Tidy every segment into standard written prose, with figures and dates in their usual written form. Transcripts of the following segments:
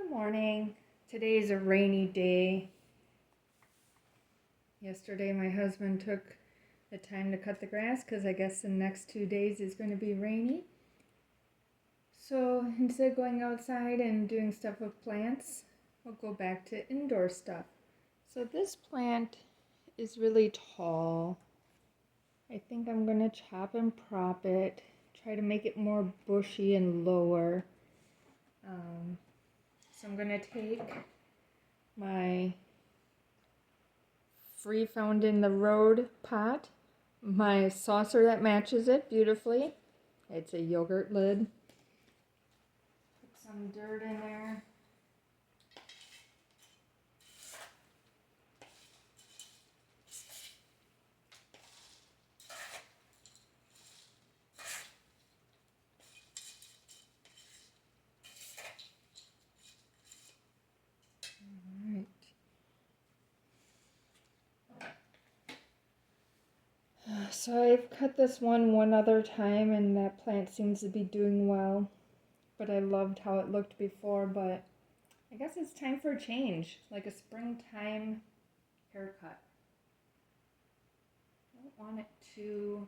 Good morning. Today's a rainy day. Yesterday my husband took the time to cut the grass because I guess the next 2 days is going to be rainy. So instead of going outside and doing stuff with plants, we'll go back to indoor stuff. So this plant is really tall. I think I'm going to chop and prop it, try to make it more bushy and lower. So I'm going to take my free found in the road pot, my saucer that matches it beautifully. It's a yogurt lid. Put some dirt in there. So I've cut this one other time and that plant seems to be doing well. But I loved how it looked before, but I guess it's time for a change, like a springtime haircut. I don't want it too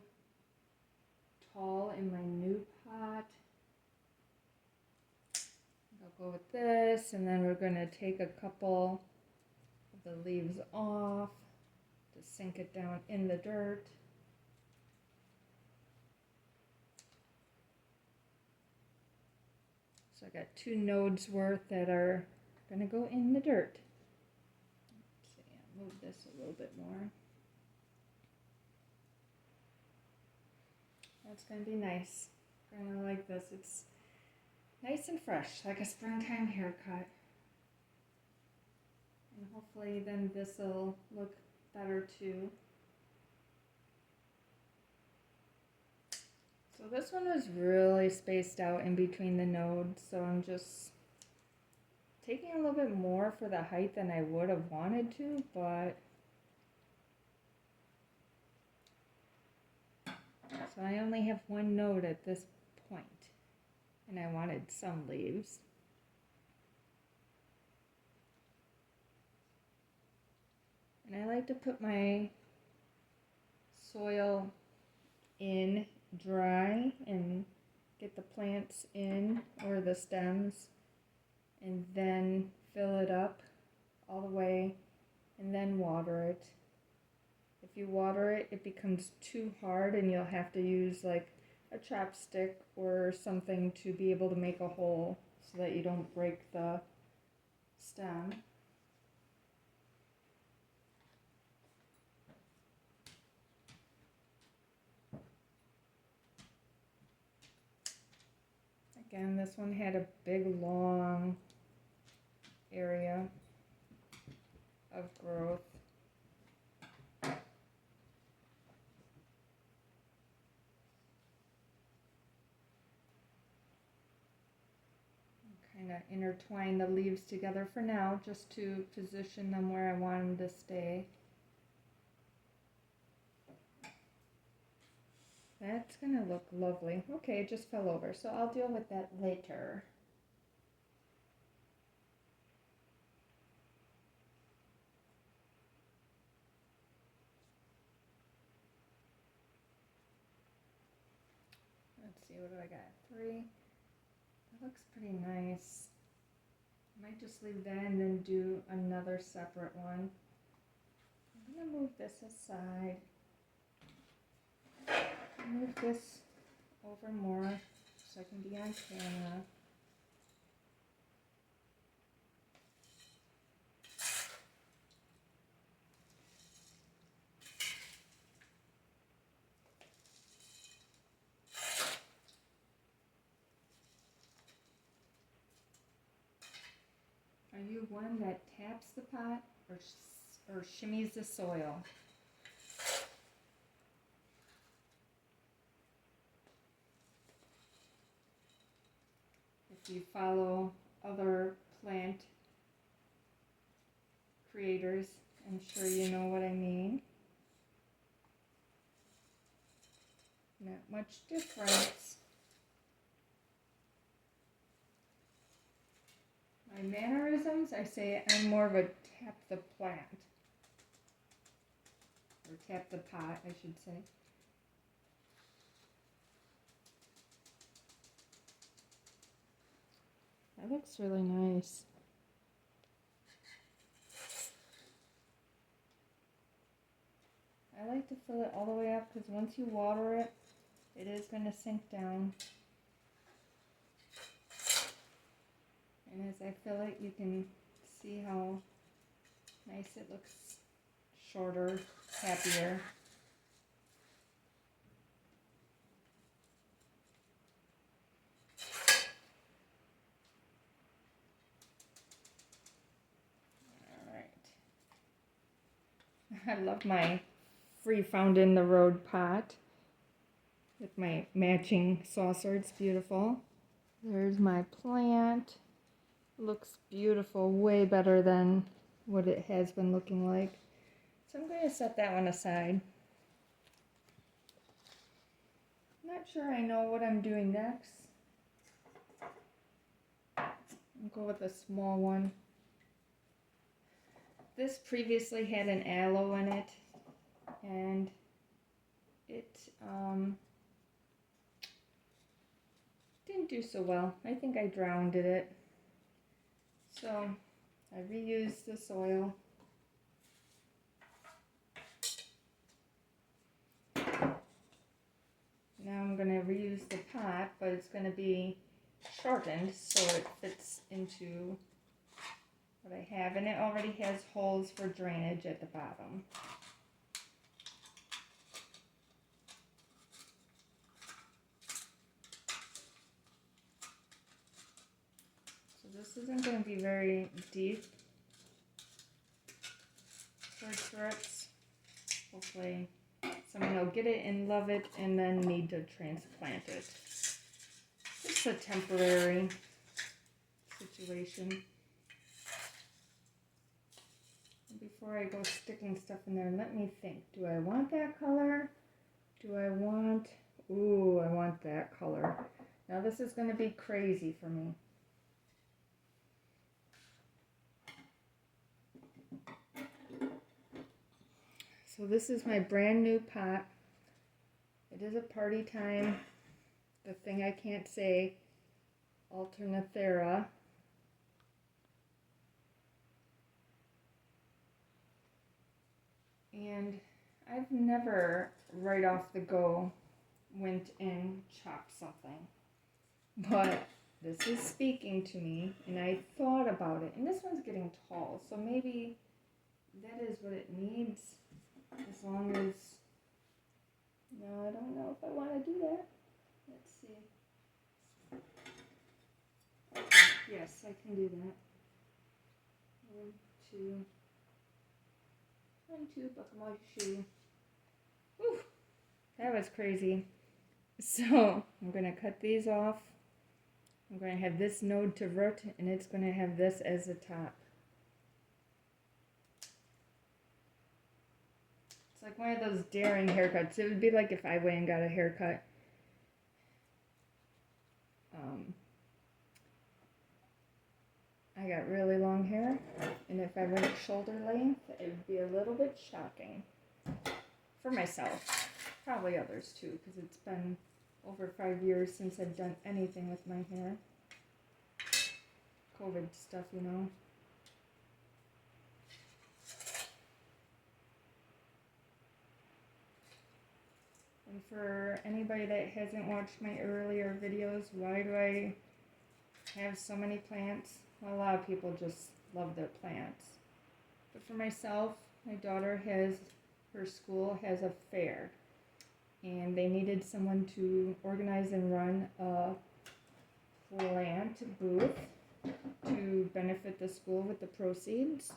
tall in my new pot. I'll go with this, and then we're going to take a couple of the leaves off to sink it down in the dirt. So I got 2 nodes worth that are going to go in the dirt. Let's see, I'll move this a little bit more. That's going to be nice. I'm going to like this. It's nice and fresh, like a springtime haircut. And hopefully then this will look better too. So this one was really spaced out in between the nodes, so I'm just taking a little bit more for the height than I would have wanted to, but so I only have 1 node at this point, and I wanted some leaves. And I like to put my soil in dry and get the plants in, or the stems, and then fill it up all the way and then water it. If you water it, it becomes too hard and you'll have to use like a chopstick or something to be able to make a hole so that you don't break the stem. Again, this one had a big, long area of growth. Kind of intertwine the leaves together for now, just to position them where I want them to stay. That's gonna look lovely. Okay, it just fell over, so I'll deal with that later. Let's see, what do I got? 3. That looks pretty nice. I might just leave that and then do another separate one. I'm gonna move this aside. Move this over more so I can be on camera. Are you one that taps the pot or shimmies the soil? If you follow other plant creators, I'm sure you know what I mean. Not much difference. My my mannerisms, I say I'm more of a tap the plant. Or tap the pot, I should say. That looks really nice. I like to fill it all the way up because once you water it, it is going to sink down. And as I fill it, you can see how nice it looks, shorter, happier. I love my free found in the road pot with my matching saucer. It's beautiful. There's my plant. Looks beautiful, way better than what it has been looking like. So I'm going to set that one aside. Not sure I know what I'm doing next. I'll go with a small one. This previously had an aloe in it, and it didn't do so well. I think I drowned it. So I reused the soil. Now I'm going to reuse the pot, but it's going to be shortened so it fits into what I have, and it already has holes for drainage at the bottom. So this isn't going to be very deep towards roots. Hopefully someone will get it and love it and then need to transplant it. It's a temporary situation. Before I go sticking stuff in there, let me think. Do I want that color? Do I want... Ooh, I want that color. Now this is going to be crazy for me. So this is my brand new pot. It is a party time. The thing I can't say, Alternathera. And I've never, right off the go, went and chopped something. But this is speaking to me, and I thought about it. And this one's getting tall, so maybe that is what it needs. As long as... No, I don't know if I want to do that. Let's see. Okay, yes, I can do that. 1, 2... 1, 2, buckle my shoe. Whew, that was crazy. So I'm going to cut these off. I'm going to have this node to root, and it's going to have this as the top. It's like one of those daring haircuts. It would be like if I went and got a haircut. I got really long hair, and if I went shoulder length, it would be a little bit shocking for myself. Probably others too, because it's been over 5 years since I've done anything with my hair. COVID stuff, you know. And for anybody that hasn't watched my earlier videos, why do I have so many plants? Well, a lot of people just love their plants. But for myself, my daughter her school has a fair. And they needed someone to organize and run a plant booth to benefit the school with the proceeds.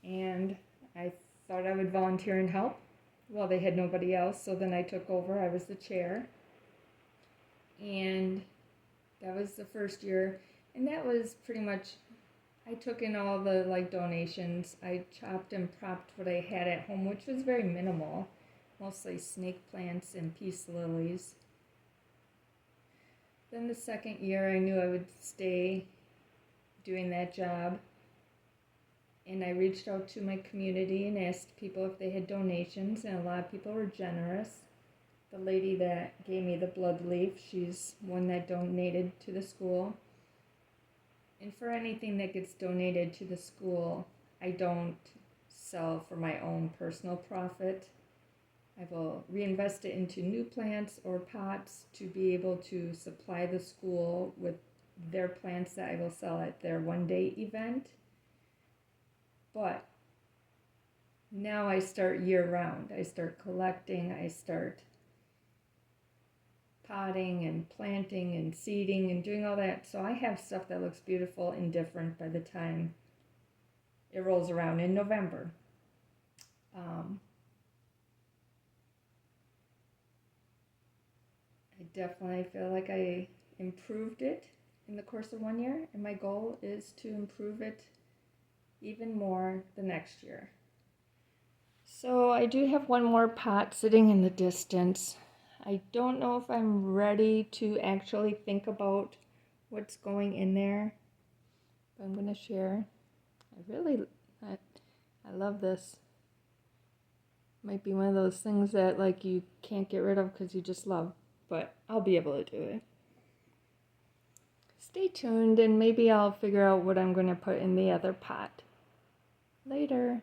And I thought I would volunteer and help. Well, they had nobody else, so then I took over. I was the chair. And that was the first year. And that was pretty much, I took in all the donations. I chopped and propped what I had at home, which was very minimal. Mostly snake plants and peace lilies. Then the second year I knew I would stay doing that job. And I reached out to my community and asked people if they had donations, and a lot of people were generous. The lady that gave me the Bloodleaf, she's one that donated to the school. And for anything that gets donated to the school, I don't sell for my own personal profit. I will reinvest it into new plants or pots to be able to supply the school with their plants that I will sell at their one-day event. But now I start year-round. I start collecting, I start potting and planting and seeding and doing all that. So I have stuff that looks beautiful and different by the time it rolls around in November. I definitely feel like I improved it in the course of 1 year, and my goal is to improve it even more the next year. So I do have one more pot sitting in the distance. I don't know if I'm ready to actually think about what's going in there, but I'm going to share. I love this. Might be one of those things that like you can't get rid of because you just love, but I'll be able to do it. Stay tuned and maybe I'll figure out what I'm going to put in the other pot later.